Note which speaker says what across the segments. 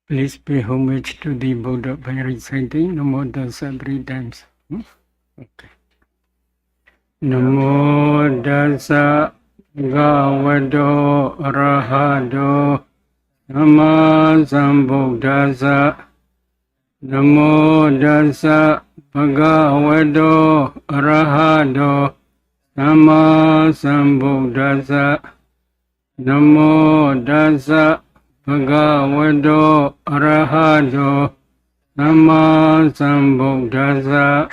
Speaker 1: Please pay homage to the Buddha by reciting Namo Tassa 3 times. Okay. Namo Tassa Bhagavato Arahato Sama Sambuddhassa. Namo Tassa Bhagavato Arahato Sama Sambuddhassa. Namo Tassa Bhagavato Arahato Sama Sambuddhassa.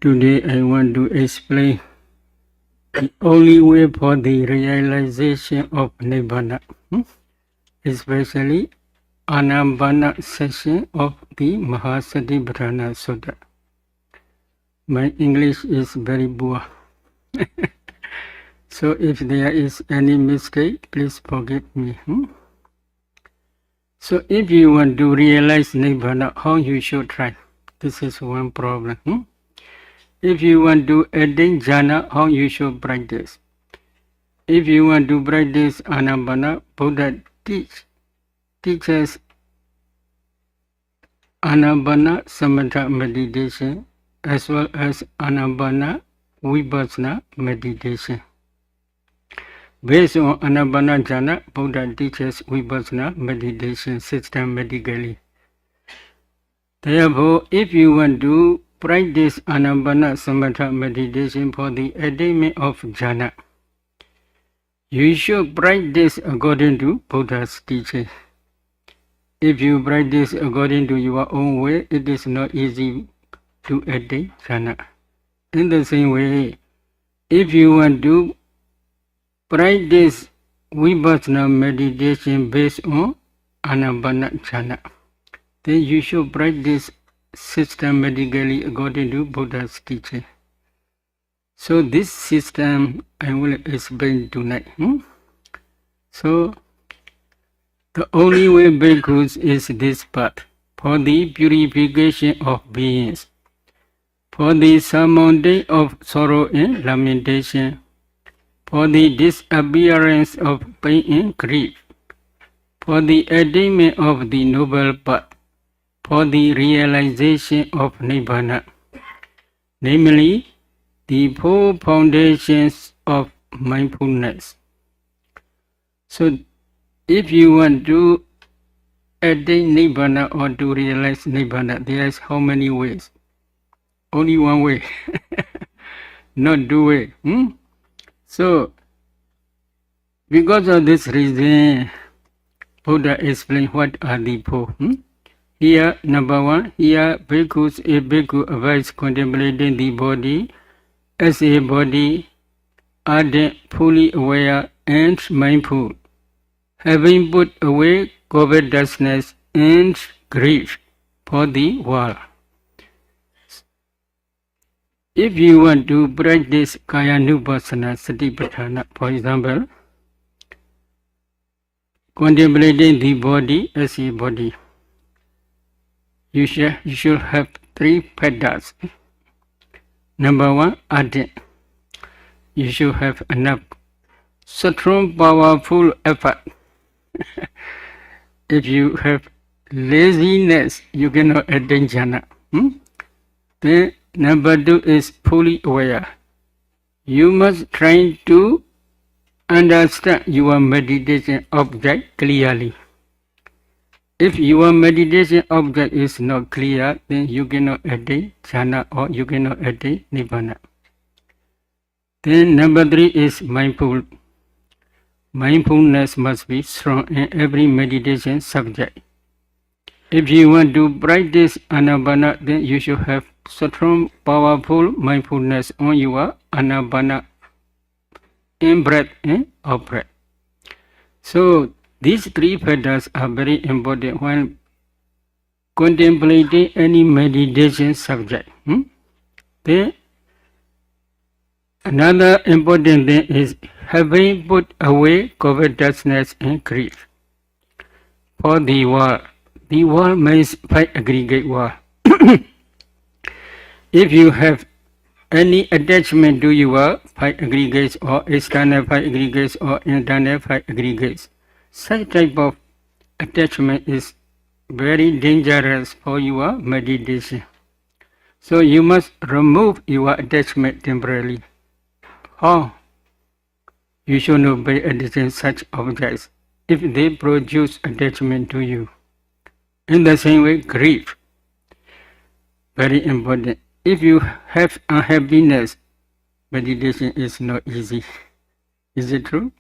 Speaker 1: Today I want to explain the only way for the realization of Nibbana, especially Anapana section of the Mahasatipatthana Sutta. My English is very poor. So if there is any mistake, please forgive me. So if you want to realize Nibbana, how you should try? This is one problem. If you want to attain jhana, how you should practice? If you want to practice Anapana, Buddha teaches Anapana Samatha meditation as well as Anapana Vipassana meditation. Based on Anapana jhana, Buddha teaches Vipassana meditation systematically. Therefore, if you want to practice Anapana Samatha meditation for the attainment of jhana, you should practice according to Buddha's teaching. If you practice according to your own way, it is not easy to attain jhana. In the same way, if you want to practice Vipassana meditation based on Anapana jhana, then you should practice systematically according to Buddha's teaching. So this system I will explain tonight. So the only way bhikkhus is this path for the purification of beings, for the surmounting of sorrow and lamentation, for the disappearance of pain and grief, for the attainment of the noble path, for the realization of Nibbana, namely the four foundations of mindfulness. So if you want to attain Nibbana or to realize Nibbana, there is how many ways? Only one way, not two ways. So because of this reason, Buddha explained what are the four. Here, number one, here bhikkhus, a bhikkhu avoids contemplating the body as a body, ardent, fully aware and mindful, having put away covetousness and grief for the world. If you want to practice Kayanupassana Satipatthana, for example, contemplating the body as a body, you should have three paddhas. Number one, ardent. You should have enough strong, powerful effort. If you have laziness, you cannot attain jhana. Then number two is fully aware. You must try to understand your meditation object clearly. If your meditation object is not clear, then you cannot attain jhana or you cannot attain nibbana. Then number 3 is mindful. Mindfulness must be strong in every meditation subject. If you want to practice anapana, then you should have strong, powerful mindfulness on your anapana, in breath and out breath. So these 3 factors are very important when contemplating any meditation subject. Then another important thing is having put away covetousness and greed. For the world means 5 aggregate world. If you have any attachment to your 5 aggregates or external 5 aggregates or internal 5 aggregates, such type of attachment is very dangerous for your meditation. So you must remove your attachment temporarily. How? You should not pay attention to such objects if they produce attachment to you. In the same way, grief, very important. If you have unhappiness, meditation is not easy. Is it true?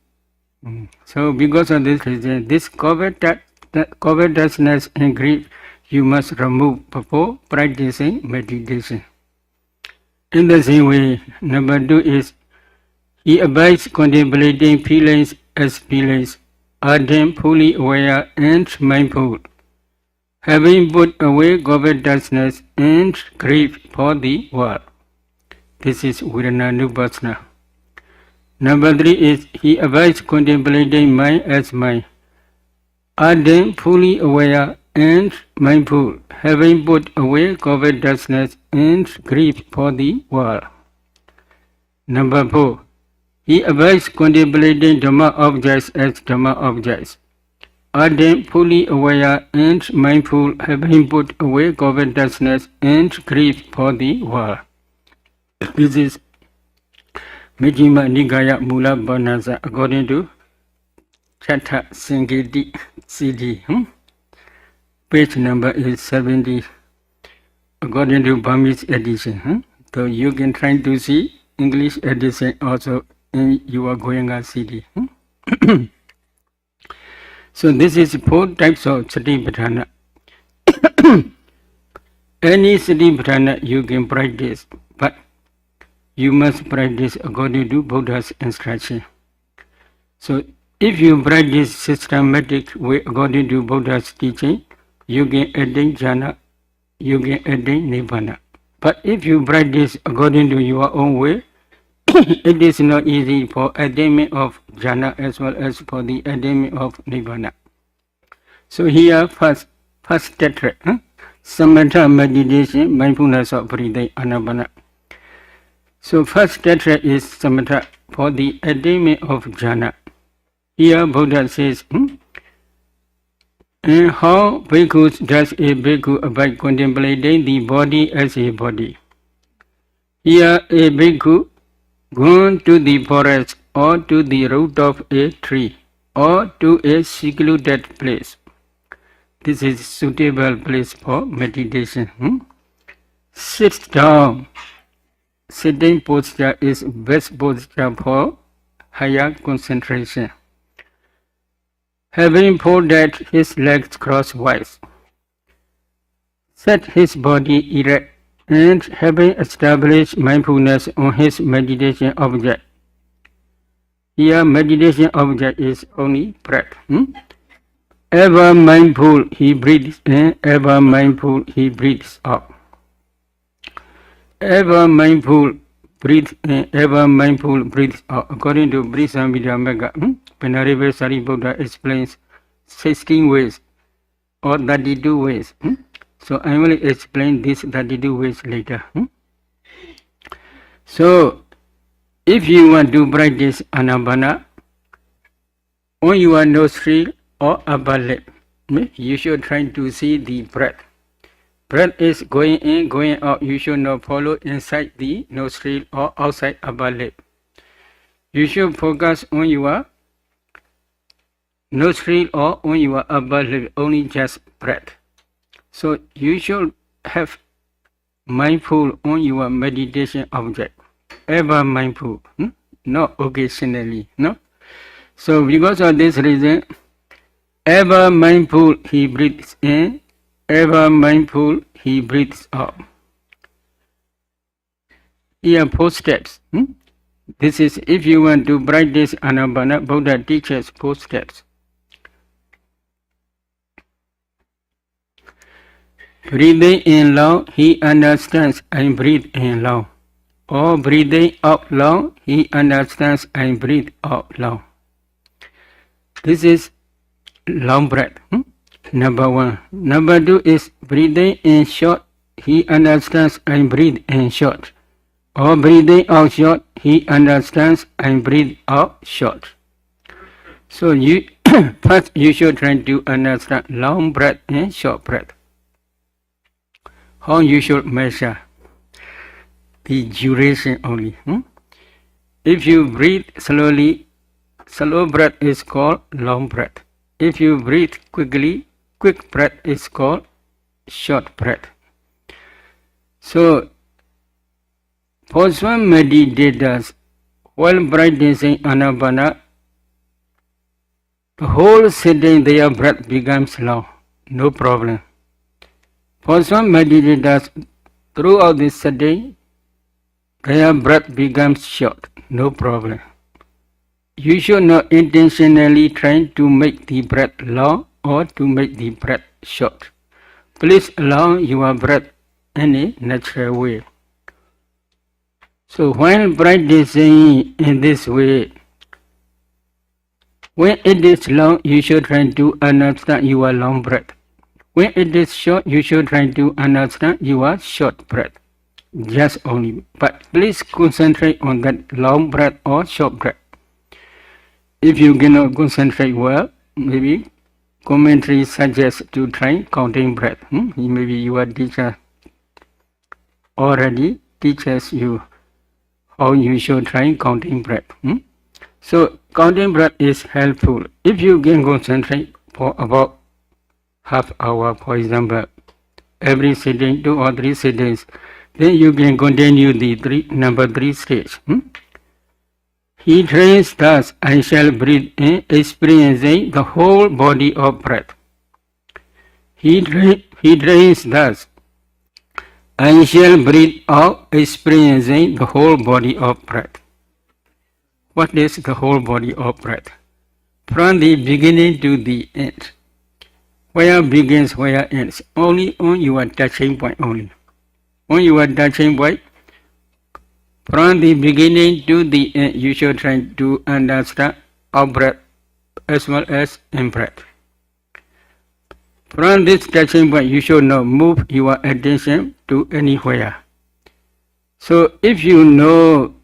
Speaker 1: So because of this reason, this covetousness and grief you must remove before practicing meditation. In the same way, number 2 is he abides contemplating feelings as feelings, are then fully aware and mindful, having put away covetousness and grief for the world. This is Vedananupassana. Number 3 is he abides contemplating mind as mind, are then fully aware and mindful, having put away covetousness and grief for the world. Number 4, he abides contemplating Dhamma objects as Dhamma objects, are then fully aware and mindful, having put away covetousness and grief for the world. This is Majjhima Nikaya Mula Banasa according to Chatha Singiti CD. Page number is 70 according to Burmese edition. So you can try to see English edition also in your Goenka CD. So this is 4 types of Satipatthana. Any Satipatthana you can practice, but you must practice according to Buddha's instruction. So if you practice systematic way according to Buddha's teaching, you can attain jhana, you can attain nibbana. But if you practice according to your own way, it is not easy for attainment of jhana as well as for the attainment of nibbana. So here first tetra, samatha meditation, mindfulness of breathing, anapana. So first tetra is samatha for the attainment of jhana. Here Buddha says, and how bhikkhus does a bhikkhu abide contemplating the body as a body? Here a bhikkhu gone to the forest or to the root of a tree or to a secluded place. This is suitable place for meditation. Sit down. Sitting posture is best posture for higher concentration. Having folded his legs crosswise, set his body erect, and having established mindfulness on his meditation object. Here meditation object is only breath. Ever mindful he breathes in, ever mindful he breathes out. Ever mindful breathe in, ever mindful breathes out. According to Brihasamhita Venerable Sariputta explains 16 ways or 32 ways. So I will explain these 32 ways later. So if you want to practice anapana on your nostril or upper lip, you should try to see the breath. Breath is going in, going out. You should not follow inside the nostril or outside upper lip. You should focus on your nostril or on your upper lip, only just breath. So you should have mindful on your meditation object, ever mindful, not occasionally, no? So because of this reason, ever mindful he breathes in, ever mindful he breathes out. Here 4 steps. This is if you want to practice Anapana, Buddha teaches 4 steps. Breathing in long, he understands and breathe in long. Or breathing out long, he understands and breathe out long. This is long breath. Number 1. Number 2 is breathing in short, he understands and breathe in short. Or breathing out short, he understands and breathe out short. So you first you should try to understand long breath and short breath. How you should measure the duration only. If you breathe slowly, slow breath is called long breath. If you breathe quickly, quick breath is called short breath. So for some meditators, while practicing Anapana, the whole sitting their breath becomes long, no problem. For some meditators, throughout this sitting, their breath becomes short, no problem. You should not intentionally try to make the breath long or to make the breath short. Please allow your breath in a natural way. So while practicing in this way, when it is long, you should try to understand your long breath. When it is short, you should try to understand your short breath. Just only. But please concentrate on that long breath or short breath. If you cannot concentrate well, maybe commentary suggests to try counting breath. Maybe your teacher already teaches you how you should try counting breath. So counting breath is helpful. If you can concentrate for about half hour, for example, every sitting, 2 or 3 sittings, then you can continue the number 3 stage. He trains thus, I shall breathe in, experiencing the whole body of breath. He trains thus, I shall breathe out, experiencing the whole body of breath. What is the whole body of breath? From the beginning to the end. Where begins, where ends. Only on your touching point only. On your touching point, from the beginning to the end, you should try to understand out breath as well as in breath. From this touching point, you should not move your attention to anywhere. So if you know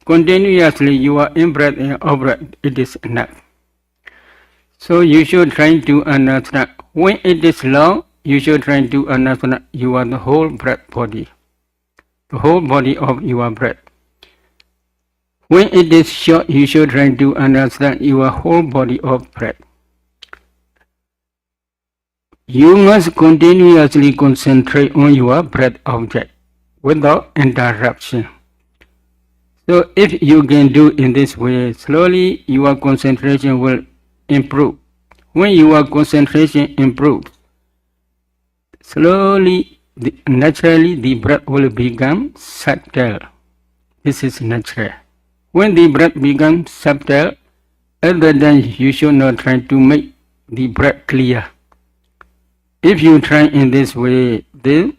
Speaker 1: continuously you are in breath and out breath, it is enough. So you should try to understand. When it is long, you should try to understand you are the whole breath body. The whole body of your breath. When it is short, you should try to understand your whole body of breath. You must continuously concentrate on your breath object without interruption. So if you can do in this way, slowly your concentration will improve. When your concentration improves, slowly, naturally the breath will become subtle. This is natural. When the breath becomes subtle, other than you should not try to make the breath clear. If you try in this way, then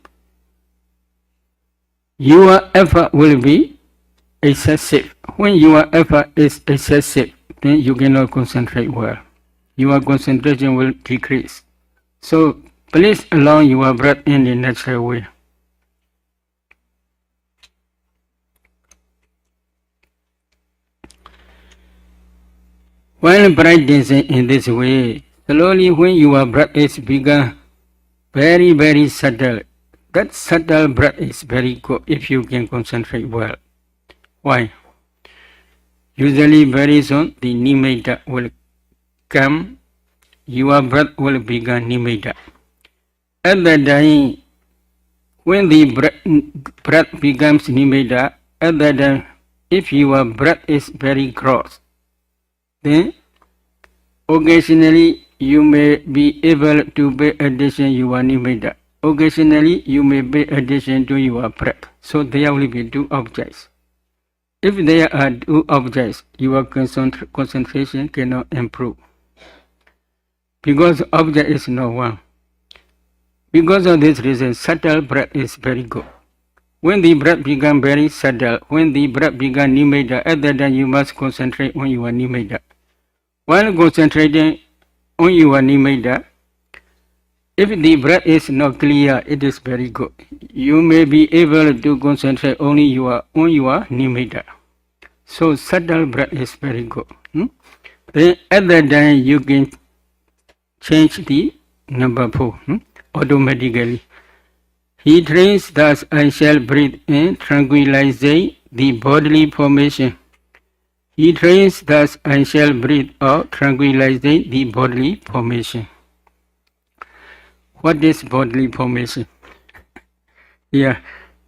Speaker 1: your effort will be excessive. When your effort is excessive, then you cannot concentrate well. Your concentration will decrease. So please allow your breath in a natural way. While practicing in this way, slowly when your breath is begun very, very subtle, that subtle breath is very good if you can concentrate well. Why? Usually very soon the nimitta will come, your breath will become nimitta. At that time, when the breath becomes nimitta, at that time, if your breath is very gross, then occasionally you may be able to pay attention to your nimitta. Occasionally you may pay attention to your breath. So there will be two objects. If there are two objects, your concentration cannot improve. Because object is not one. Because of this reason, subtle breath is very good. When the breath becomes very subtle, when the breath becomes nimitta, at that time you must concentrate on your nimitta. While concentrating on your nimitta, if the breath is not clear, it is very good. You may be able to concentrate only on your nimitta. So subtle breath is very good. Then at that time you can change the number 4 automatically. He trains thus I shall breathe in, tranquilizing the bodily formation. He trains thus I shall breathe out, tranquilizing the bodily formation. What is bodily formation? Here,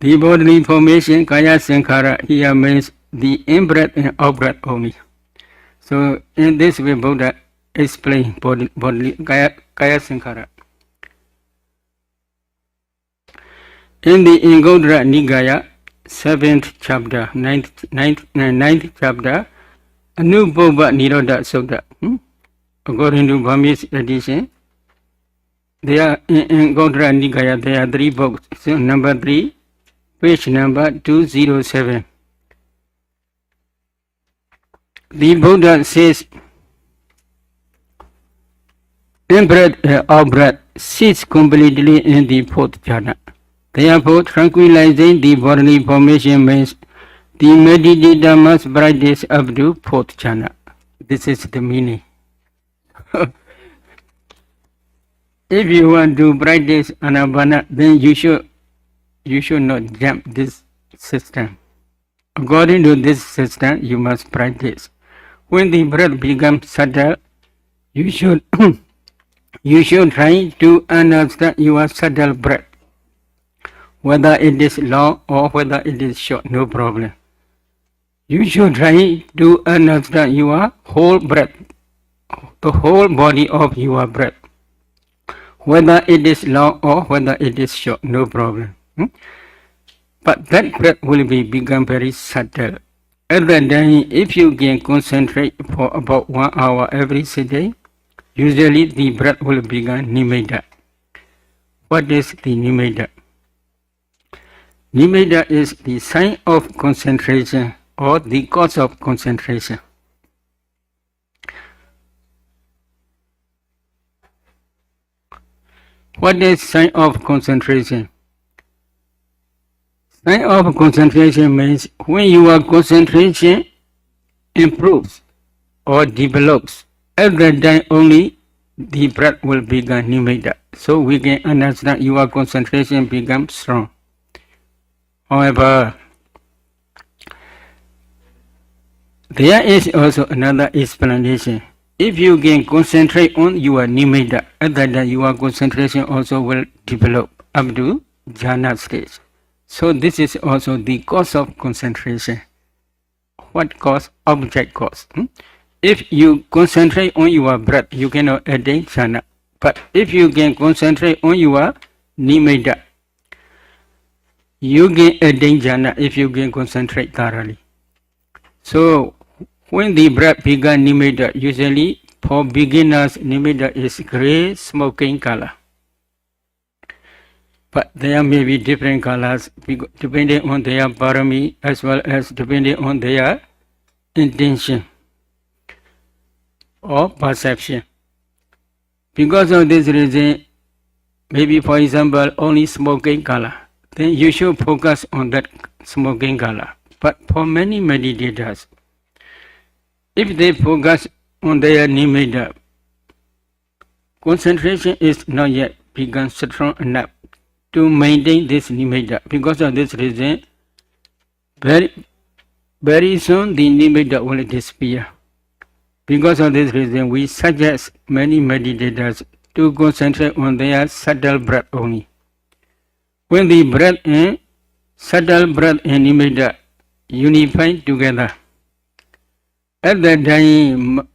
Speaker 1: the bodily formation, kaya sankhara, here means the in-breath and out-breath only. So in this way, Buddha explains bodily kaya sankhara. In the Anguttara Nikaya, 7th chapter, 9th chapter, Anubhava Nirodha Sutta, according to Burmese edition, there in Anguttara Nikaya, there are 3 books. So number 3, page number 207. The Buddha says, in-breath and out-breath sits completely in the 4th jhana. Therefore, tranquilizing the bodily formation means the meditator must practice up to 4th jhana. This is the meaning. If you want to practice anapana, then you should not jump this system. According to this system, you must practice. When the breath becomes subtle, you should try to understand your subtle breath. Whether it is long or whether it is short, no problem. You should try to understand your whole breath, the whole body of your breath. Whether it is long or whether it is short, no problem. But that breath will become very subtle. At that time, if you can concentrate for about 1 hour every day, usually the breath will become nimitta. What is the nimitta? Nimitta is the sign of concentration or the cause of concentration. What is sign of concentration? Sign of concentration means when your concentration improves or develops, at that time only the breath will become nimitta. So we can understand your concentration becomes strong. However, there is also another explanation. If you can concentrate on your nimitta, at that time your concentration also will develop up to jhana stage. So this is also the cause of concentration. What cause? Object cause. If you concentrate on your breath, you cannot attain jhana. But if you can concentrate on your nimitta, you can attain jhana if you can concentrate thoroughly. So when the breath becomes nimitta, usually for beginners, nimitta is grey smoking color. But there may be different colors depending on their parami as well as depending on their intention or perception. Because of this reason, maybe for example only smoking color, then you should focus on that smoking color. But for many meditators, if they focus on their nimitta, concentration is not yet become strong enough to maintain this nimitta. Because of this reason, very soon the nimitta will disappear. Because of this reason, we suggest many meditators to concentrate on their subtle breath only. When the breath and subtle breath and nimitta unify together, at that time,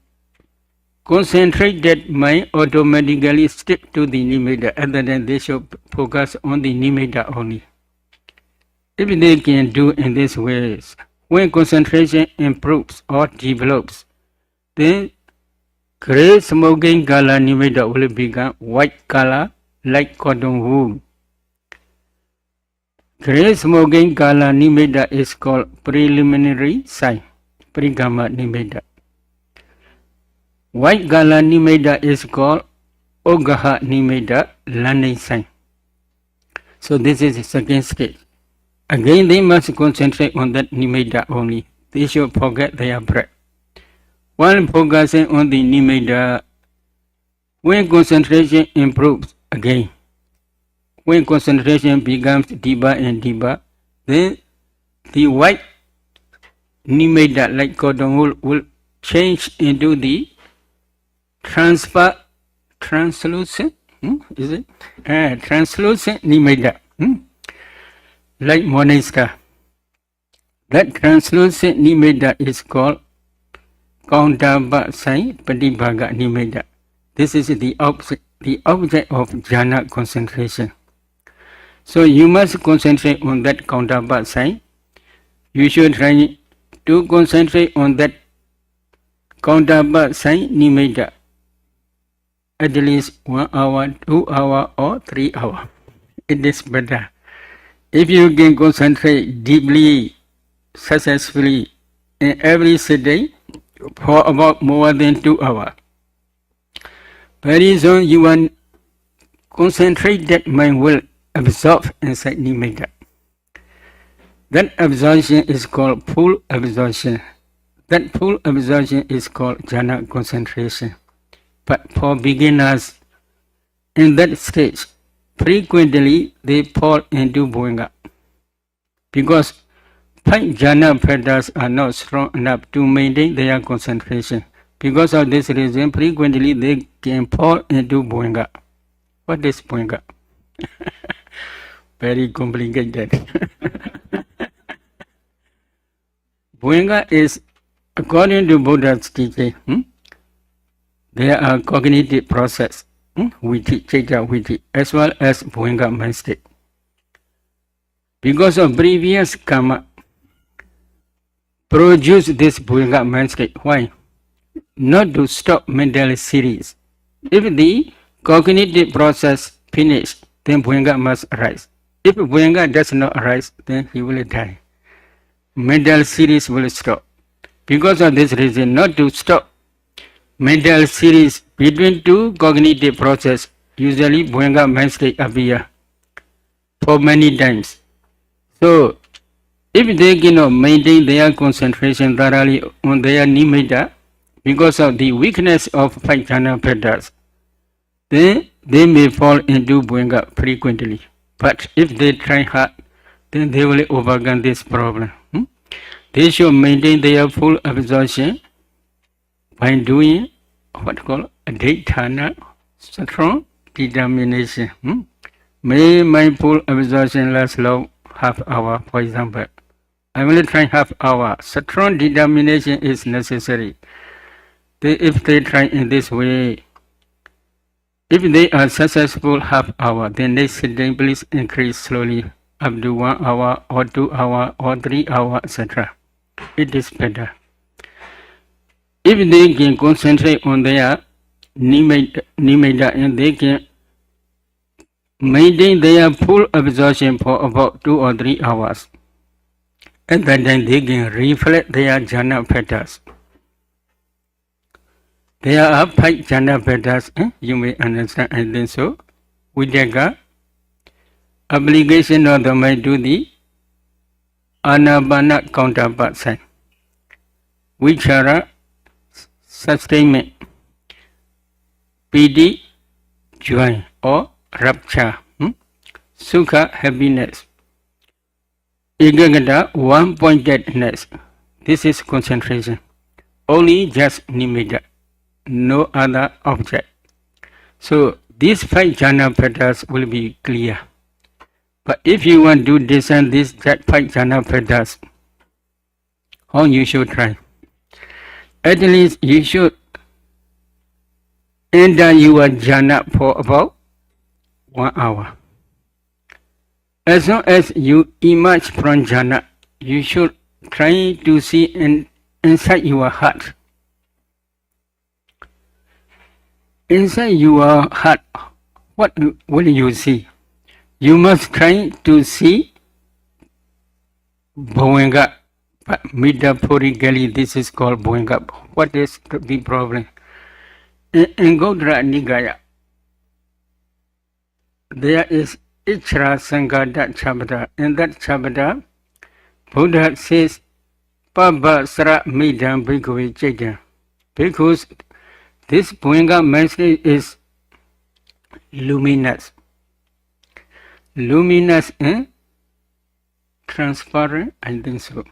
Speaker 1: concentrated mind automatically stick to the nimitta. At that time, they should focus on the nimitta only. If they can do in this way, when concentration improves or develops, then gray smoking color nimitta will become white color like cotton wool. Gray smoking color nimitta is called preliminary sign, Parikama nimitta. White color nimitta is called Ogaha nimitta, landing sign. So this is the second stage. Again, they must concentrate on that nimitta only. They should forget their breath. While focusing on the nimitta, when concentration improves again, when concentration becomes deeper and deeper, then the white nimitta like cotton wool will change into the translucent, is it? Translucent nimitta, like morning star. That translucent nimitta is called Kauntaba sign Patibhaga nimitta. This is the object of jhana concentration. So you must concentrate on that Kauntaba sign. You should try to concentrate on that Kauntaba sign nimitta at least 1 hour, 2 hours, or 3 hours. It is better. If you can concentrate deeply, successfully in every sitting for about more than 2 hours, very soon your concentrated mind will absorb inside nimitta. That absorption is called full absorption. That full absorption is called jhana concentration. But for beginners in that stage, frequently they fall into bhuanga because 5 jhana factors are not strong enough to maintain their concentration. Because of this reason, frequently they can fall into bhuanga. What is bhuanga? Very complicated. Bhuanga is, according to Buddha's teaching, there are cognitive process, viti, citta, viti, as well as bhuanga mind state. Because of previous karma, produce this bhuanga mind state. Why? Not to stop mental series. If the cognitive process finish, then bhuanga must arise. If bhuanga does not arise, then he will die. Mental series will stop. Because of this reason, not to stop mental series between two cognitive process, usually bhuanga mind state appear for many times. So, if they cannot maintain their concentration thoroughly on their nimitta because of the weakness of 5 jhana factors, then they may fall into bhuanga frequently. But if they try hard, then they will overcome this problem. They should maintain their full absorption by doing what called adhitthana, strong determination. May my full absorption last long, half hour, for example. I will try half hour. Strong determination is necessary. If they try in this way, if they are successful half hour, then they sitting please increase slowly up to 1 hour or 2 hours or 3 hours, etc. It is better. If they can concentrate on their nimitta and they can maintain their full absorption for about 2 or 3 hours, at that time they can reflect their jhana factors. There are 5 jhana factors, you may understand, I think so. Vidaka, application of the mind to the anapana counterpart sign. Vichara, sustainment. Piti, joy or rapture. Sukha, happiness. Ekagata, one-pointedness. This is concentration. only just nimitta, no other object. So these 5 jhana petals will be clear. But if you want to descend these 5 jhana petals, how you should try? At least you should enter your jhana for about 1 hour. As soon as you emerge from jhana, you should try to see inside your heart. Inside your heart, what will you see? You must try to see Bhavanga. Metaphorically, this is called Bhavanga. What is the problem? In Gaudra Nikaya, there is Ichra Sangada chapter. In that chapter, Buddha says, Pabba Sra Midam Bhikkhave Chaitanya. Because this Bhavanga message is luminous. Luminous and transparent, I think so.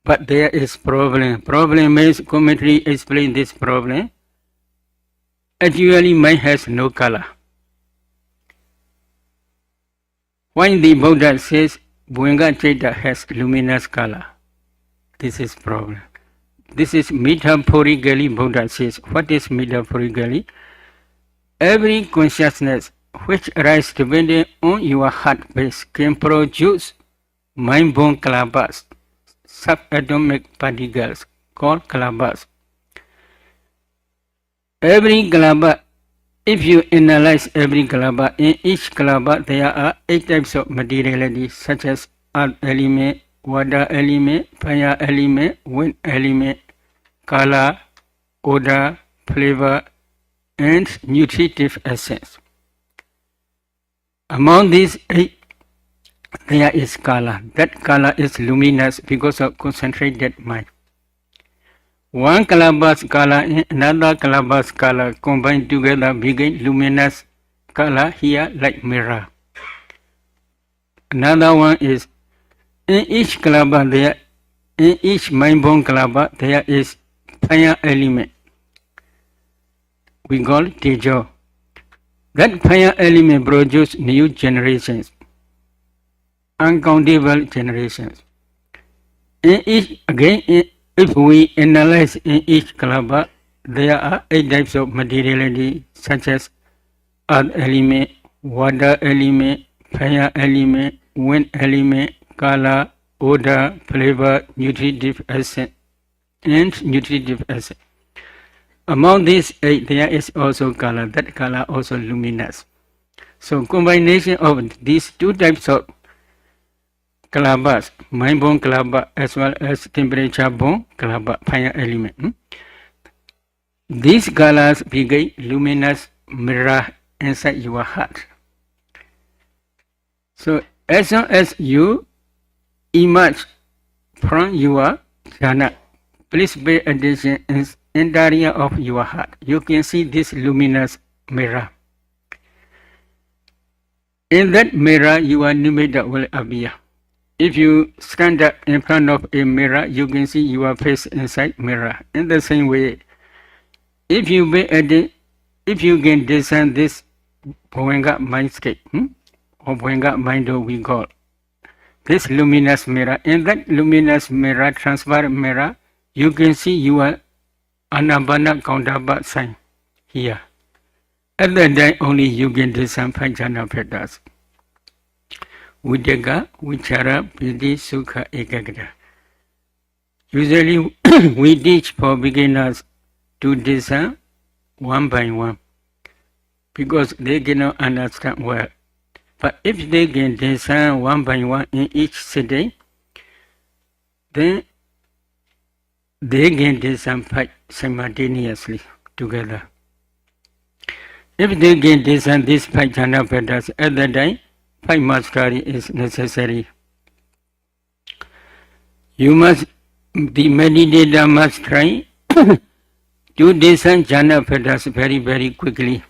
Speaker 1: But there is problem. Problem is, commentary explain this problem. Actually, mind has no color. When the Buddha says Bhavanga Chaitanya has luminous color, this is problem. This is metaphorically Buddha says. What is metaphorically? Every consciousness which arises depending on your heart base can produce mind-born kalabas, subatomic particles called kalabas. Every kalaba, if you analyze every kalaba, in each kalaba there are 8 types of materiality such as earth element, water element, fire element, wind element, color, odor, flavor, and nutritive essence. Among these 8, there is color. That color is luminous because of concentrated mind. One calabash color and another calabash color combined together become luminous color here like mirror. Another one is in each calabash there, in each mind-born calabash there is fire element. We call it tejo. That fire element produces new generations, uncountable generations. In each, again, if we analyze in each kalaba, there are 8 types of materiality such as earth element, water element, fire element, wind element, color, odor, flavor, nutritive essence, and nutritive essence. Among these 8, there is also color. That color also luminous. So combination of these 2 types of kalabas, mind-born kalaba as well as temperature-born kalaba, fire element. These colors become luminous mirror inside your heart. So as soon as you emerge from your jhana, please pay attention in the area of your heart. You can see this luminous mirror. In that mirror, your nimitta will appear. If you stand up in front of a mirror, you can see your face inside mirror. In the same way, if you can discern this Bhavanga mind state, or Bhavanga mind we call this luminous mirror. In that luminous mirror, transparent mirror, you can see your Anabana counterpart sign here. At that time only you can discern 5 jhana petals. Vidyaga, Vichara, Piti, Sukha, Ekagata. Usually we teach for beginners to discern 1 by 1 because they cannot understand well. But if they can discern 1 by 1 in each sitting, then they can discern 5 simultaneously together. If they can discern these 5 jhana petals at that time, 5 mastery is necessary. You must, the meditator must try to discern jhana petals very, very quickly.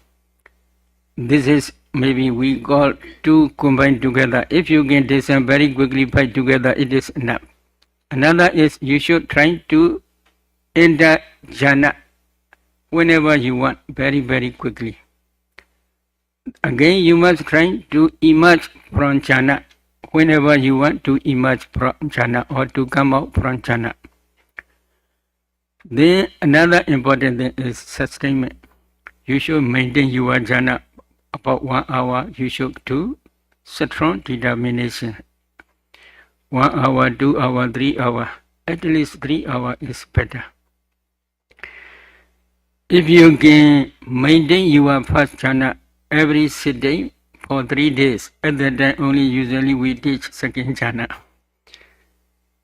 Speaker 1: This is maybe we call 2 combined together. If you can discern very quickly 5 together, it is enough. Another is you should try to enter jhana whenever you want, very, very quickly. Again, you must try to emerge from jhana whenever you want to emerge from jhana or to come out from jhana. Then another important thing is sustainment. You should maintain your jhana about 1 hour. You should do strong determination. 1 hour, 2 hour, 3 hour. At least 3 hours is better. If you can maintain your first jhana every sitting for 3 days, at that time only usually we teach second jhana.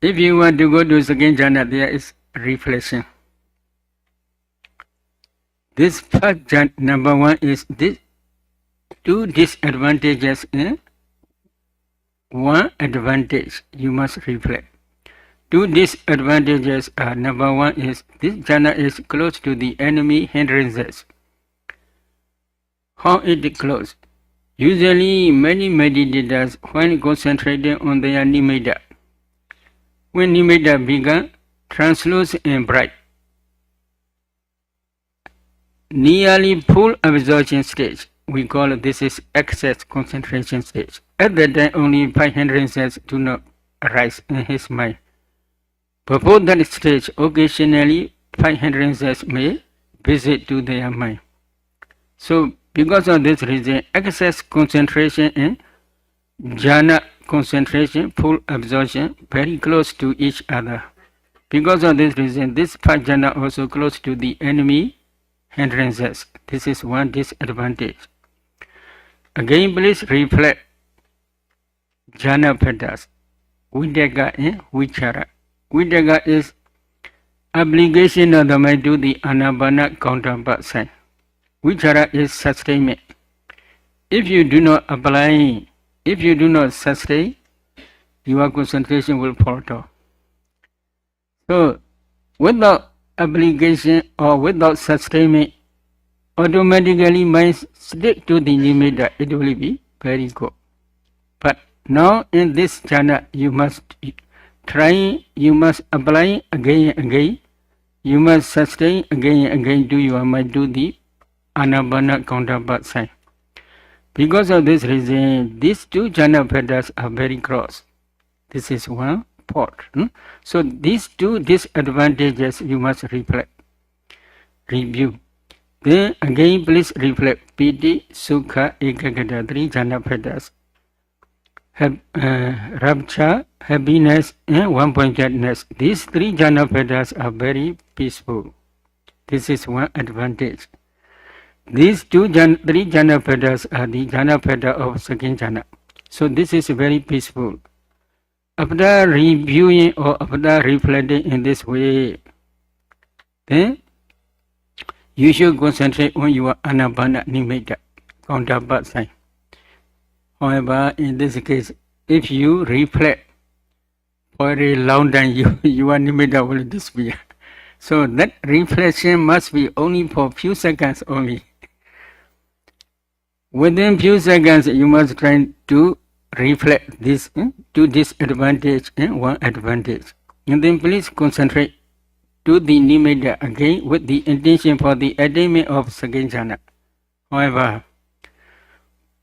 Speaker 1: If you want to go to second jhana, there is reflection. This first jhana, number 1 is this 2 disadvantages and 1 advantage. You must reflect. 2 disadvantages are, number 1 is this jhana is close to the enemy hindrances. How it is close? Usually many meditators, when concentrating on their nimitta, when nimitta began translucent and bright, nearly full absorption stage, we call this is excess concentration stage. At that time only 500 cells do not arise in his mind. Before that stage, occasionally 500 cells may visit to their mind. So because of this reason, excess concentration and jhana concentration, full absorption, very close to each other. Because of this reason, this first jhana also close to the enemy hindrances. This is 1 disadvantage. Again, please reflect jhana phatas, vidaka and vichara. Vidaka is obligation of the mind to the anapana counterpart sign. Vichara is sustainment. If you do not apply, if you do not sustain, your concentration will falter. So, without obligation or without sustainment, automatically mind stick to the nimitta, it will be very good. But now in this jhana, you must try, you must apply again and again, you must sustain again and again to your mind to the anapana counterpart sign. Because of this reason, these 2 jhana phatas are very close. This is 1 part. So these 2 disadvantages you must reflect, review. Then again please reflect piti, sukha, ekagata, 3 jhana phatas. Rapture, happiness and one-pointedness. These 3 jhana phatas are very peaceful. This is 1 advantage. These 3 jhana phatas are the jhana phata of second jhana. So this is very peaceful. After reviewing or after reflecting in this way, then you should concentrate on your anapana nimitta, counterpart sign. However, in this case, if you reflect for a long time, your nimitta will disappear. So that reflection must be only for few seconds only. Within few seconds, you must try to reflect this 2 disadvantage and 1 advantage. And then please concentrate to the nimitta again with the intention for the attainment of second jhana. However,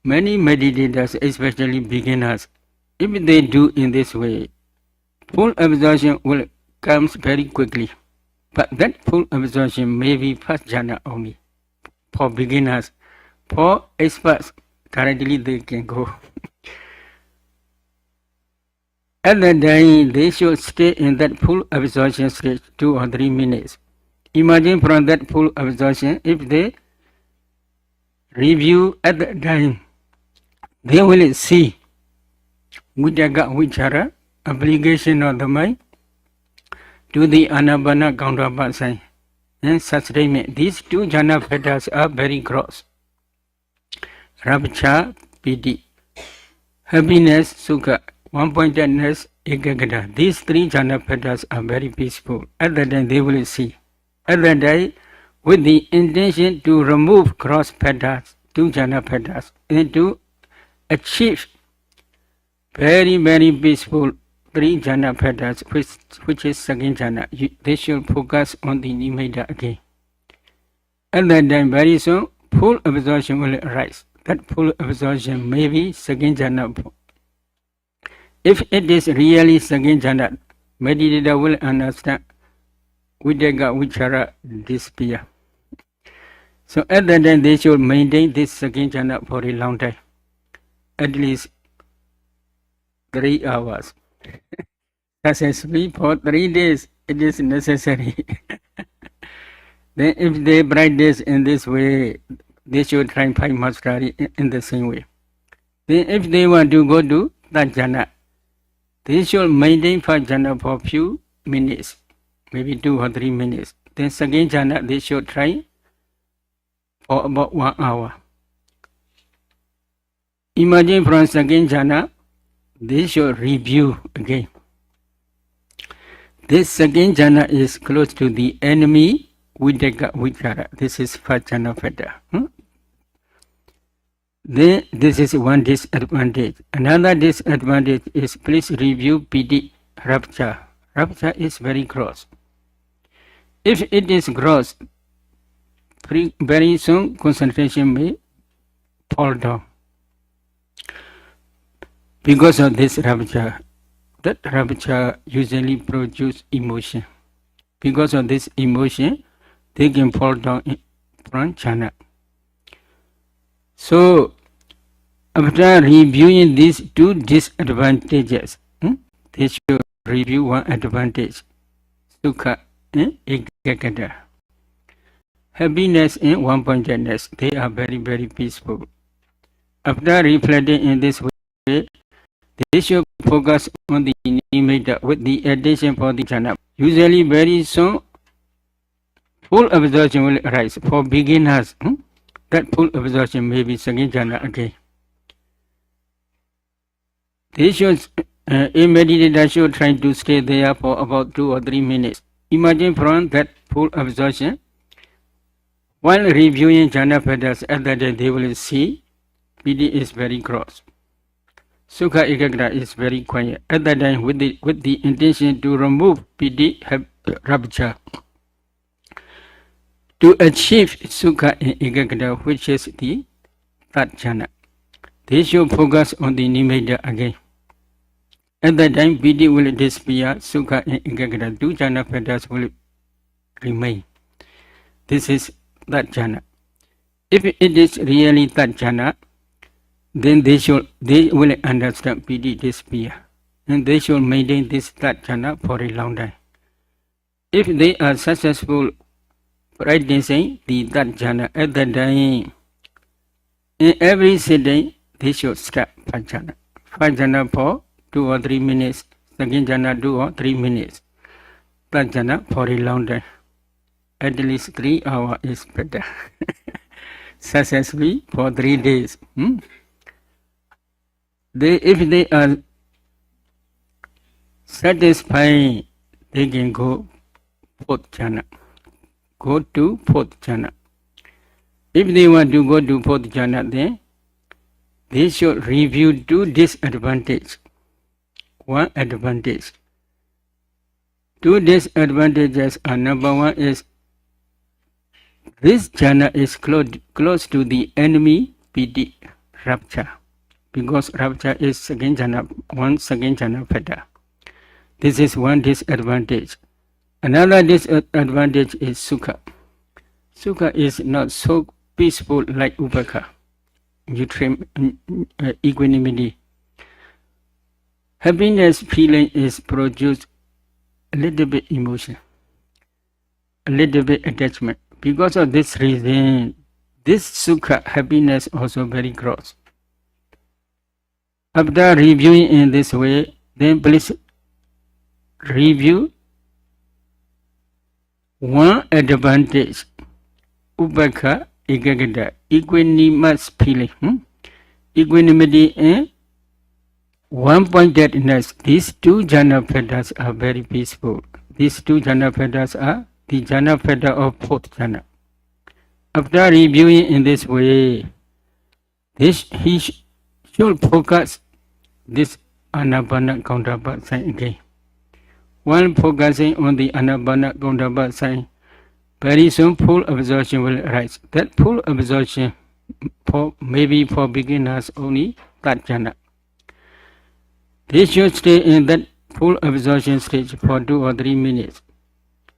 Speaker 1: many meditators, especially beginners, if they do in this way, full absorption will come very quickly. But that full absorption may be first jhana only. For beginners, for experts, currently they can go. At that time, they should stay in that full absorption stage 2 or 3 minutes. Imagine from that full absorption, if they review at that time, they will see vidaka vichara, obligation of the mind to the anapana counterpart sign and sustainment. These 2 jhana phatas are very close. Rapture, piti, happiness, sukha, one-pointedness, ekagata. These 3 jhana phatas are very peaceful. At that time they will see. At that time, with the intention to remove cross phatas, 2 jhana phatas, and to achieve very, very peaceful three jhana fetters, which is second jhana. They should focus on the nimitta again. At that time, very soon, full absorption will arise. That full absorption may be second jhana. If it is really second jhana, meditator will understand Videga Vichara disappear. So at that time, they should maintain this second jhana for a long time, at least 3 hours. Successfully for 3 days, it is necessary. Then if they practice in this way, they should try 5 mastery in the same way. Then if they want to go to that jhana, they should maintain first jhana for few minutes, maybe 2 or 3 minutes. Then second jhana, they should try for about 1 hour. Imagine from second jhana, they should review again. This second jhana is close to the enemy Videga Vichara. This is first jhana fetta. Then this is one disadvantage. Another disadvantage is please review PD rapture. Rapture is very gross. If it is gross, very soon concentration may fall down. Because of this rapture, that rapture usually produces emotion. Because of this emotion, they can fall down from jhana. So, after reviewing these 2 disadvantages, they should review one advantage. Sukha and ekagata. Happiness and one-pointedness, they are very, very peaceful. After reflecting in this way, they should focus on the nimitta with the attention for the jhana. Usually very soon, full absorption will arise. For beginners, that full absorption may be second jhana again. They should, a meditator should try to stay there for about 2 or 3 minutes. Imagine from that full absorption, while reviewing jhana fetters, at that day they will see PD is very gross. Sukha Ekagra is very quiet. At that time, with the intention to remove PD rapture, to achieve Sukha and Ekagra, which is the third jhana, they should focus on the nimitta again. At that time, PD will disappear, Sukha and Ekagra, 2 jhana fetters will remain. This is that jhana. If it is really that jhana, then they will understand PD disappear, and they should maintain this third jhana for a long time. If they are successful practicing the third jhana, at that time, in every sitting, they should start first jhana. First jhana for 2 or 3 minutes, second jhana 2 or 3 minutes, third jhana for a long time. At least 3 hours is better. Successfully for 3 days. If they are satisfied, they can go fourth jhana. Go to fourth jhana. If they want to go to fourth jhana, then they should review 2 disadvantages. One advantage. 2 disadvantages are: number 1 is this jhana is close to the enemy PD rapture. Because rapture is second jhana, second jhana fetta. This is one disadvantage. Another disadvantage is sukha. Sukha is not so peaceful like upekha, equanimity. Happiness feeling is produced a little bit emotion, a little bit attachment. Because of this reason, this sukha, happiness, also very gross. After reviewing in this way, then please review one advantage, upekha, ekagata, equanimous feeling, equanimity and one-pointedness. These 2 jhana fettas are very peaceful. These 2 jhana fettas are the jhana fetta of 4th jhana. After reviewing in this way, he should focus this Anapana counterpart sign again. While focusing on the Anapana counterpart sign, very soon full absorption will arise. That full absorption maybe for beginners only, that jhana. They should stay in that full absorption stage for 2 or 3 minutes.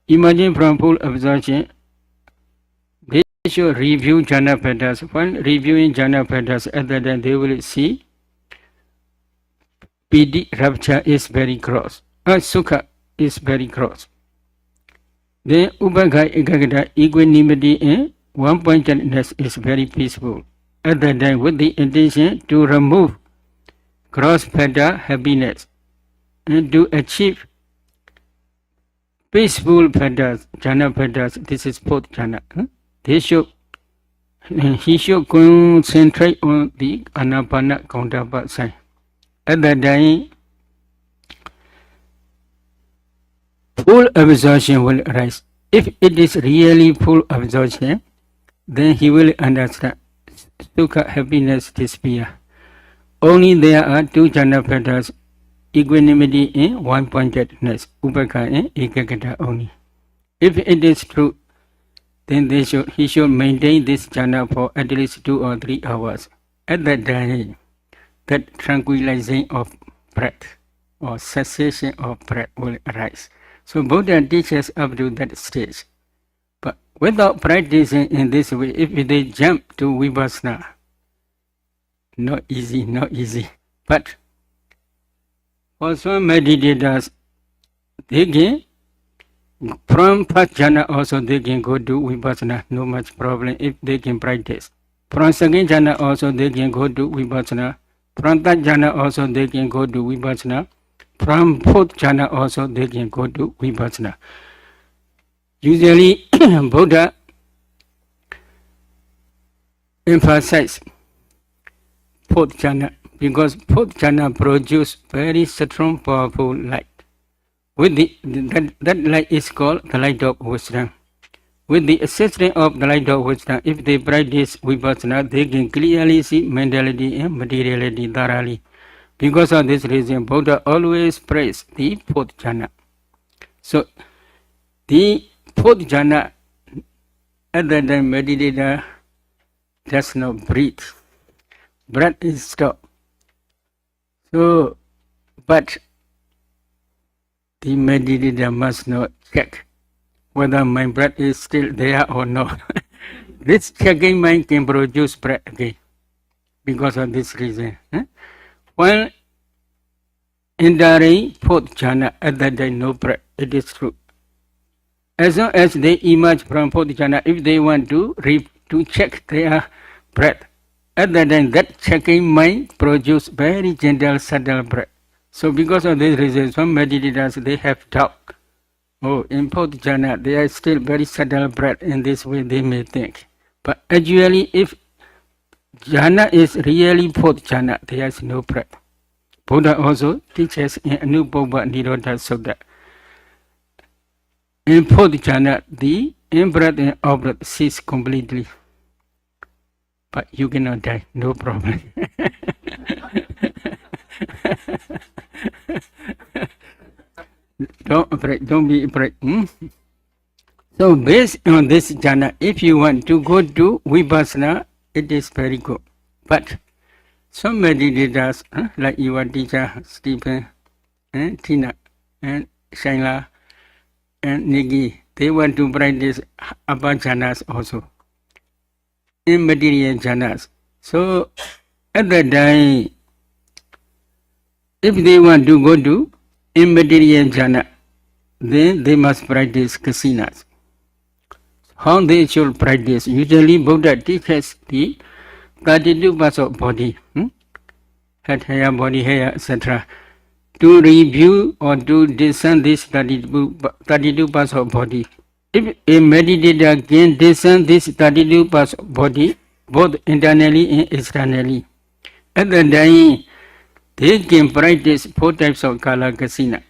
Speaker 1: Imagine from full absorption, they should review jhana patterns. While reviewing jhana patterns, at that time they will see PD rapture is very gross. Sukha is very gross. Then Ubagha Ekagata equanimity and one-pointedness is very peaceful. At that time, with the intention to remove gross pattern happiness and to achieve peaceful patterns, jhana patterns, this is fourth jhana. He should concentrate on the Anapana counterpart sign. At that time, full absorption will arise. If it is really full absorption, then he will understand Sukha, happiness, despair. Only there are 2 jhana patterns, equanimity and one-pointedness, Ubagha and Ekagata only. If it is true, then he should maintain this jhana for at least 2 or 3 hours. At that time, that tranquilizing of breath or cessation of breath will arise. So Buddha teaches up to that stage. But without practicing in this way, if they jump to Vipassana, not easy. But for some meditators, they can, from first jhana also they can go to Vipassana, no much problem if they can practice. From second jhana also they can go to Vipassana. From third jhana also they can go to Vipassana. From fourth jhana also they can go to Vipassana. Usually Buddha emphasizes fourth jhana because fourth jhana produces very strong, powerful light. With that light is called the light of wisdom. With the assistance of the light of wisdom, if they practice Vipassana, they can clearly see mentality and materiality thoroughly. Because of this reason, Buddha always praised the fourth jhana. So, the fourth jhana, at that time, meditator does not breathe. Breath is stopped. So, but the meditator must not check whether my breath is still there or not. This checking mind can produce breath again because of this reason. While entering fourth jhana, at that time no breath, it is true. As long as they emerge from fourth jhana, if they want to check their breath, at that time that checking mind produce very gentle, subtle breath. So because of this reason, some meditators, they have doubt. Oh, in fourth jhana, there is still very subtle breath. In this way, they may think. But actually, if jhana is really fourth jhana, there is no breath. Buddha also teaches in Anubbhava Nirodha Sutta. In fourth jhana, the in-breath and out-breath cease completely. But you cannot die, no problem. Don't be afraid. So based on this jhana, if you want to go to Vipassana, it is very good. But some meditators, like your teacher, Stephen, and Tina, and Shaila, and Niki, they want to practice upper jhanas also, immaterial jhanas. So at that time, if they want to go to immaterial jhana, then they must practice kasinas. How they should practice? Usually Buddha teaches the 32 parts of body, head, hair, body, hair, etc. To review or to discern these 32 parts of body. If a meditator can discern these 32 parts of body, both internally and externally, at the time they can practice 4 types of kala kasina.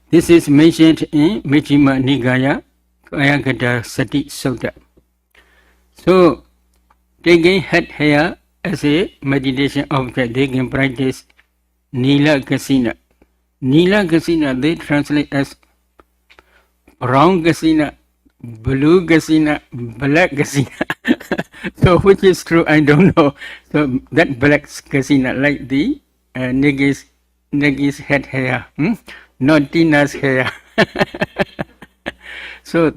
Speaker 1: This is mentioned in Majjhima Nikaya, Kayagata Sati Sutta. So, taking head hair as a meditation object, they can practice Nila Kasina. Nila Kasina, they translate as brown Kasina, blue Kasina, black Kasina. So which is true, I don't know. So that black Kasina, like the Negi's head hair, not Tina's hair. So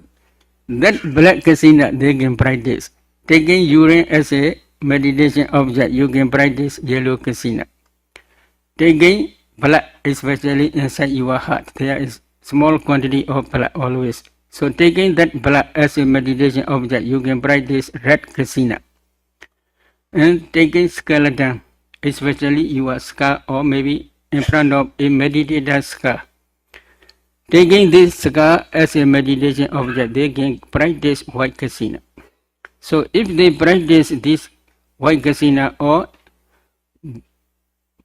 Speaker 1: that black Kasina, they can practice. Taking urine as a meditation object, you can practice yellow Kasina. Taking blood, especially inside your heart, there is small quantity of blood always. So taking that blood as a meditation object, you can practice red Kasina. And taking skeleton, especially your skull or maybe in front of a meditator's skull. Taking this skull as a meditation object, they can practice white Kasina. So if they practice this white Kasina or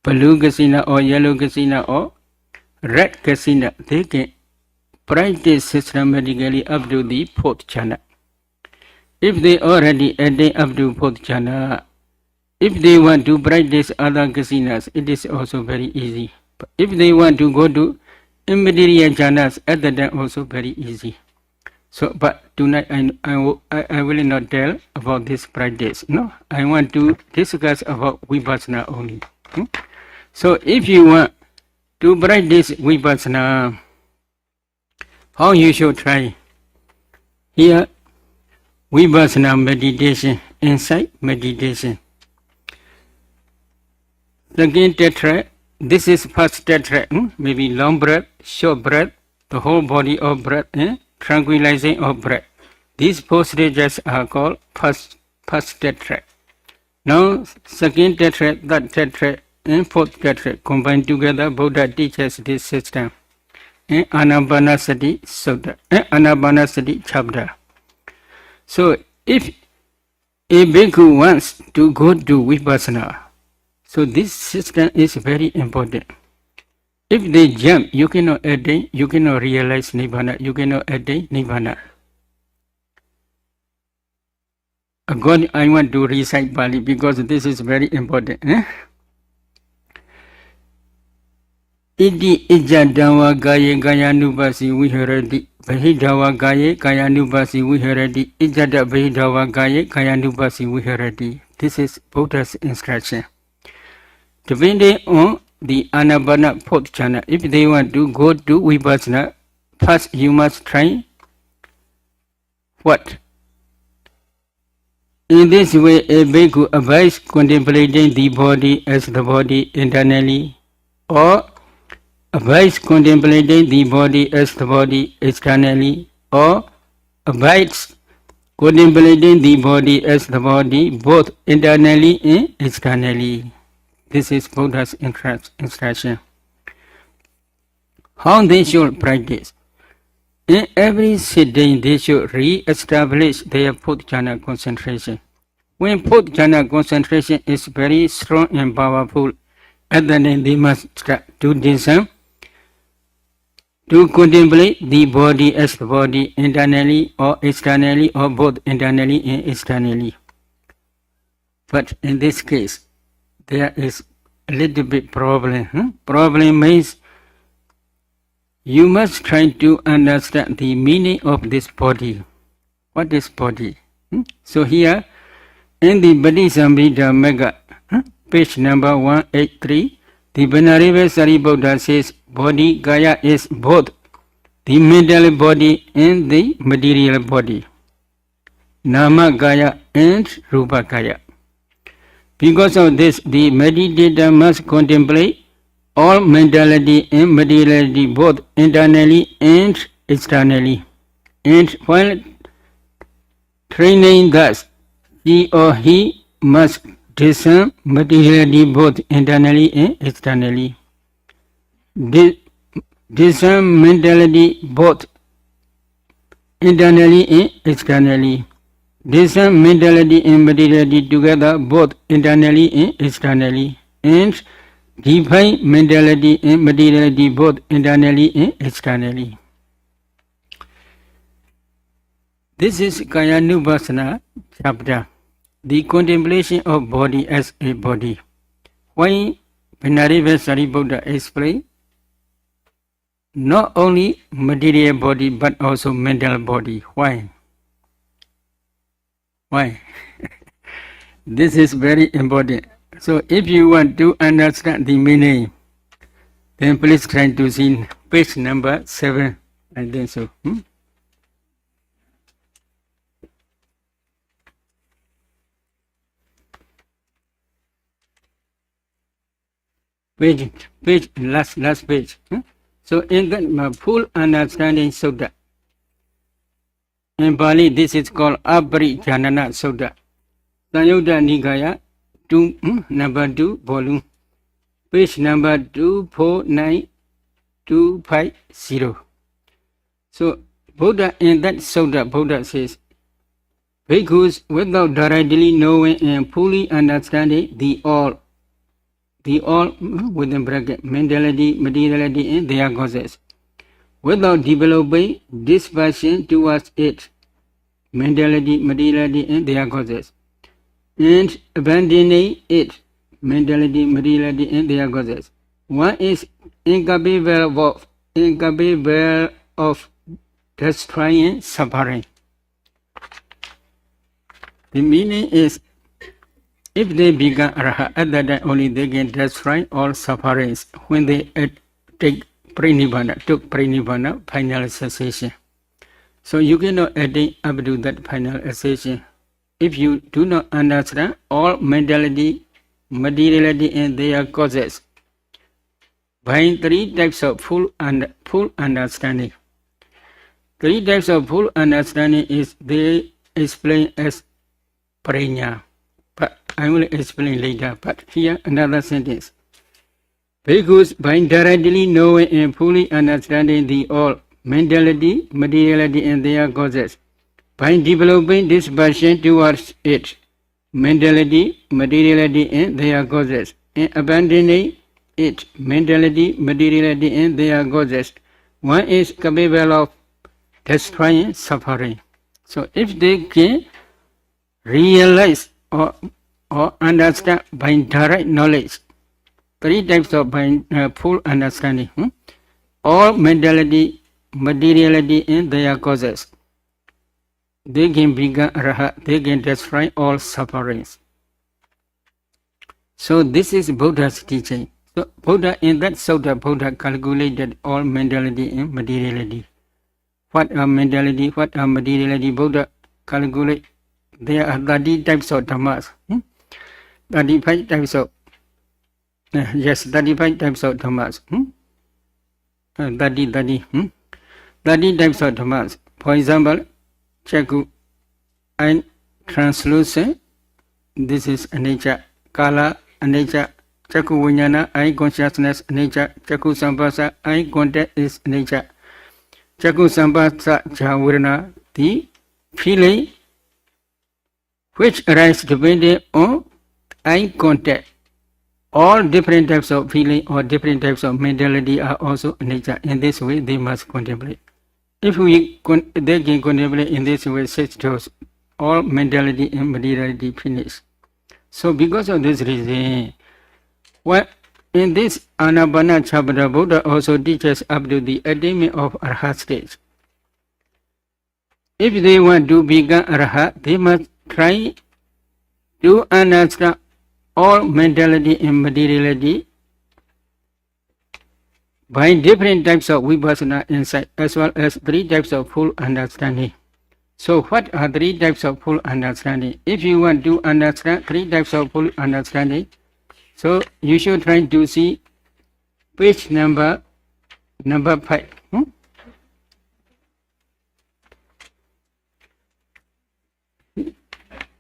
Speaker 1: blue Kasina or yellow Kasina or red Kasina, they can practice systematically up to the fourth jhana. If they already attain up to fourth jhana, if they want to practice other Kasinas, it is also very easy. But if they want to go to immaterial jhanas, at that time also very easy. So, but tonight I will not tell about this practice. No, I want to discuss about Vipassana only. So, if you want to practice Vipassana, how you should try? Here, Vipassana meditation, insight meditation. Second tetra, this is first tetra, maybe long breath, short breath, the whole body of breath, tranquilizing of breath. These four stages are called first tetra. Now, second tetra, third tetra, and fourth tetra combined together, Buddha teaches this system. Anapanasati Sutta, Anapanasati chapter. So, if a bhikkhu wants to go to Vipassana, so this system is very important. If they jump, you cannot attain, you cannot realize Nibbana, you cannot attain Nibbana. God, I want to recite Pali because this is very important. Iti ijadawa gaye gayanubasi viharati bahidawa gaye gayanubasi viharati ijada bahidawa gaye gayanubasi viharati. This is Buddha's instruction. Depending on the Anapana fourth jhana, if they want to go to Vipassana, first you must try what? In this way, a bhikkhu avoids contemplating the body as the body internally, or avoids contemplating the body as the body externally, or avoids contemplating the body as the body both internally and externally. This is Buddha's instruction. How they should practice? In every sitting, they should re-establish their fourth jhana concentration. When fourth jhana concentration is very strong and powerful, at the end they must start to discern, to contemplate the body as the body internally or externally or both internally and externally. But in this case, there is a little bit problem. Problem means you must try to understand the meaning of this body. What is body? So here in the Bodhisamhita Magga, page number 183, the Venerable Sariputta says body Kaya is both the mental body and the material body, Nama Kaya and Rupa Kaya. Because of this, the meditator must contemplate all mentality and materiality both internally and externally. And while training thus, he or he must discern materiality both internally and externally. Discern mentality both internally and externally. Discern mentality and materiality together both internally and externally. And define mentality and materiality both internally and externally. This is Kayanupassana chapter, the contemplation of body as a body. When Venerable Sariputta explained, not only material body but also mental body. Why? Why? This is very important. So if you want to understand the meaning, then please try to see page number 7. I think so. Page, last page. So in that full understanding Sutta, in Bali this is called Abhijnana Sutta. Sanyutta Nikaya, number 2, volume, page number 249250. So Buddha in that Sutta, Buddha says, Bhikkhus without directly knowing and fully understanding the all within bracket, mentality, materiality and their causes, without developing dispassion towards it, mentality, materiality and their causes, and abandoning it, mentality, materiality and their causes, one is incapable of destroying suffering. The meaning is, if they become Arhat, at that time only they can destroy all sufferings when they took Pranibhana, final cessation. So you cannot attain up to that final cessation if you do not understand all mentality, materiality and their causes by 3 types of full understanding. 3 types of full understanding is they explain as prajna. But I will explain later. But here another sentence. Because by directly knowing and fully understanding the all, mentality, materiality and their causes, by developing this passion towards it, mentality, materiality and their causes, and abandoning it, mentality, materiality and their causes, one is capable of destroying suffering. So if they can realize or understand by direct knowledge, 3 types of full understanding, all mentality, materiality and their causes, they can become Arhat, they can destroy all sufferings. So this is Buddha's teaching. So Buddha in that Sutta, Buddha calculated all mentality and materiality. What are mentality, what are materiality? Buddha calculate. There are 30 types of dhammas. 35 types of 35 types of dhammas. 30 types of dhammas. For example, Chaku and translucent. This is anicca. Kala anicca. Chaku viññāna, eye consciousness anicca. Chaku sampasa, eye contact is anicca. Chaku sampasa javirana, the feeling which arise depending on eye contact. All different types of feeling or different types of mentality are also nature. In this way, they must contemplate. If they can contemplate in this way, 6 doors, all mentality and materiality finish. So because of this reason, in this Anapana chapter, Buddha also teaches up to the attainment of Arhat stage. If they want to become Arhat, they must try to understand all mentality and materiality by different types of vipassana insight as well as 3 types of full understanding. So what are 3 types of full understanding? If you want to understand 3 types of full understanding, so you should try to see page number 5.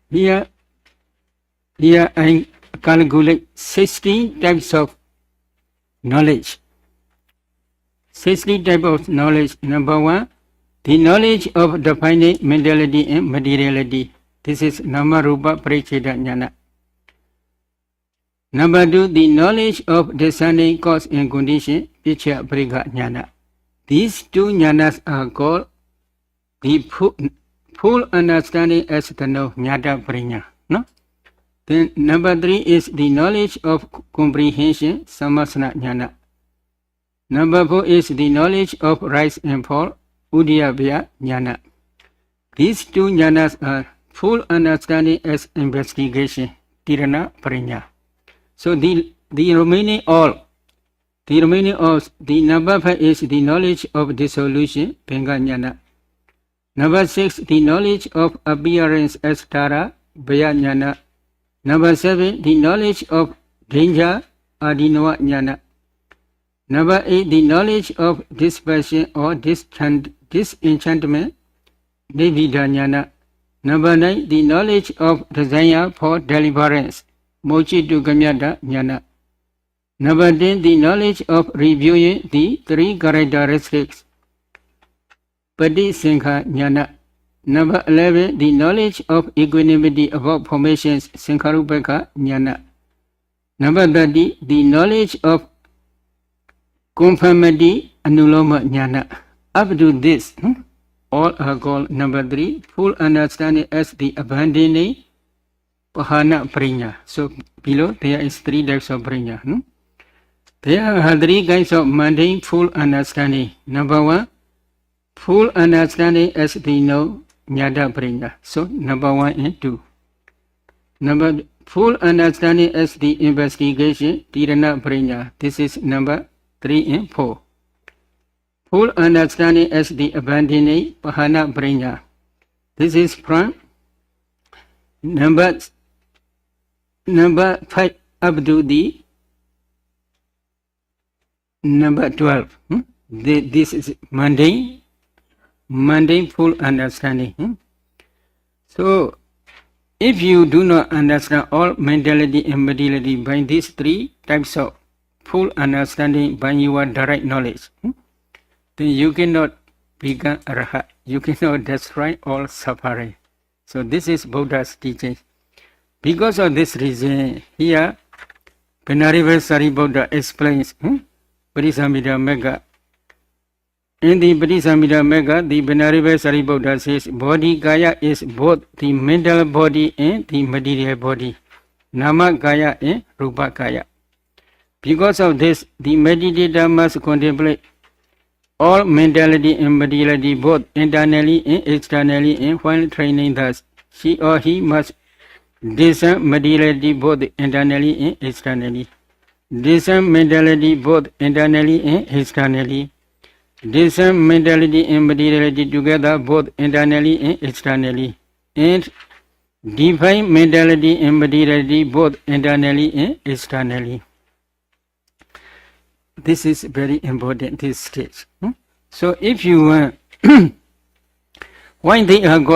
Speaker 1: Here I calculate 16 types of knowledge. 60 types of knowledge. Number 1, the knowledge of defining mentality and materiality. This is Nama Rupa Paricheda Jnana. Number 2, the knowledge of discerning cause and condition, Pichya Parikha Jnana. These 2 jnanas are called the full understanding as the Jnata Prajna. No? Then number 3 is the knowledge of comprehension, samasana jnana. Number 4 is the knowledge of rise and fall, udyabhya jnana. These two jnanas are full understanding as investigation, tirana prajna. So the remaining of the number 5 is the knowledge of dissolution, bhanga jnana. Number 6, the knowledge of appearance as tara, bhaya jnana. Number 7, the knowledge of danger, adinava jnana. Number 8, the knowledge of dispassion or disenchantment, nivida jnana. Number 9, the knowledge of desire for deliverance, mochitu gamyata jnana. Number 10, the knowledge of reviewing the 3 characteristics, Padisankha jnana. Number 11, the knowledge of equanimity about formations, Sankharupeka jnana. Number 30, the knowledge of conformity, Anuloma jnana. Up to this, all are called number 3, full understanding as the abandoning Pahana prajna. So below there is 3 types of prajna. There are 3 kinds of mundane full understanding. Number 1, full understanding as the know, Jnata prajna. So number 1 and 2. Number full understanding as the investigation, Tirana prajna. This is number 3 and 4. Full understanding as the abandoning, Pahana prajna. This is from number 5 up to the number 12. This is mundane full understanding. So if you do not understand all mentality and materiality by these 3 types of full understanding by your direct knowledge, then you cannot become Arhat. You cannot destroy all suffering. So this is Buddha's teaching. Because of this reason, here Venerable Sariputta explains Parisambhida Magga. In the Parisambhida Magga, the Venerable Sariputta says, body kaya is both the mental body and the material body, Nama kaya and Rupa kaya. Because of this, the meditator must contemplate all mentality and materiality both internally and externally, and while training thus, she or he must discern materiality both internally and externally. Discern mentality both internally and externally. Discern mentality and materiality together both internally and externally. And define mentality and materiality both internally and externally. This is very important, this stage. So if you why they are called